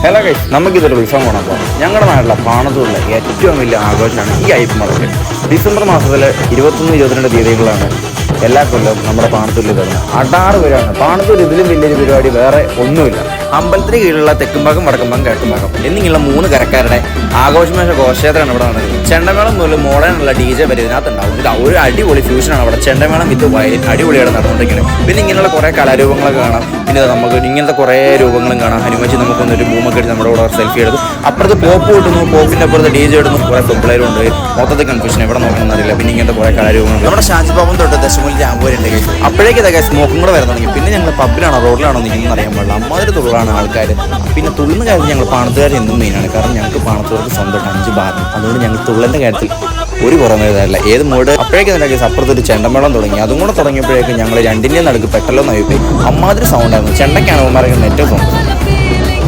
Hello guys, നമുക്കിതൊരു ഉത്സവം കാണാൻ പോകാം. ഞങ്ങളുടെ നാട്ടിലെ പാണത്തൂരിലെ ഏറ്റവും വലിയ ആഘോഷമാണ് ഈ അയ്യപ്പന്മാർക്ക്. ഡിസംബർ മാസത്തിലെ 21-22 തീയതികളാണ് എല്ലാ കൊല്ലവും നമ്മുടെ പാണത്തൂരിൽ വരുന്നത്. അടാറ് പേരാണ് പാണത്തൂർ. ഇതിലും വലിയൊരു പരിപാടി വേറെ ഒന്നുമില്ല. അമ്പലത്തിന് കീഴിലുള്ള തെക്കുംഭാഗം, വടക്കുംഭാഗം, കിഴക്കുംഭാഗം എന്നിങ്ങനെയുള്ള 3 കരക്കാരുടെ ആഘോഷമേഷ ഘോഷയാത്രയാണ് ഇവിടെ നടക്കുന്നത്. ചെണ്ടമേളം മുതൽ മോഡേണുള്ള DJ വരെ ഇതിനകത്തുണ്ടാവും. ഇത് ഒരു അടിപൊളി ഫ്യൂഷനാണ് അവിടെ. ചെണ്ടമേളം ഇത് വയലിൻ അടിപൊളിയാണ് നടന്നുകൊണ്ടിരിക്കുന്നത്. പിന്നെ ഇങ്ങനെയുള്ള കുറേ കലാരൂപങ്ങളൊക്കെ കാണാം. പിന്നെ നമുക്ക് ഇങ്ങനത്തെ കുറേ രൂപങ്ങളും കാണാം. ഹനുമാജി നമുക്കൊന്നൊരു ബൂമൊക്കെ എടുത്ത് നമ്മുടെ കൂടെ സെൽഫി എടുത്തു. അപ്പുറത്ത് പോപ്പ് കിട്ടുന്നു, പോപ്പിൻ്റെ അപ്പുറത്ത് DJ ഇടുന്നു. കുറേ പെമ്പിളേരുണ്ട്. മൊത്തത്തിൽ കൺഫ്യൂഷൻ എവിടെ നോക്കണമെന്ന് അറിയില്ല. പിന്നെ ഇങ്ങനത്തെ കുറേ കലാരൂപങ്ങൾ നമ്മുടെ ഷാജിബാബും തൊട്ട് ദശമൂലി രാമ്പൂരുണ്ട്. അപ്പോഴേക്കും ഇതൊക്കെ സ്മോക്കും കൂടെ വരാൻ തുടങ്ങി. പിന്നെ ഞങ്ങൾ പബ്ബിലാണോ റോഡിലാണോ നിൽക്കുന്നത് അറിയാൻ പാടില്ല. അമ്മാതിരി തുള്ളാണ് ആൾക്കാർ. പിന്നെ തുള്ളുന്ന കാര്യത്തിൽ ഞങ്ങൾ പാണത്തുകാർ എന്നും മെയിനാണ്. കാരണം ഞങ്ങൾക്ക് പാണത്തൂർക്ക് സ്വന്തമായിട്ട് 5 ബാറും. അതുകൊണ്ട് ഞങ്ങൾ തുള്ളലിൻ്റെ കാര്യത്തിൽ ഒരു കുറവുമില്ല. ഏത് മൂട് അപ്പോഴേക്കും തന്നെ അപ്പുറത്തൊരു ചെണ്ടമേളം തുടങ്ങി. അതും കൂടെ തുടങ്ങിയപ്പോഴേക്കും ഞങ്ങൾ രണ്ടിൻ്റെയും നടുക്ക് പെട്ടല്ലോ നോയിപ്പോയി. അമ്മാതിരി സൗണ്ടായിരുന്നു. ചെണ്ടയ്ക്കാണ് അവന്മാർക്ക് ഏറ്റവും സൗണ്ട്.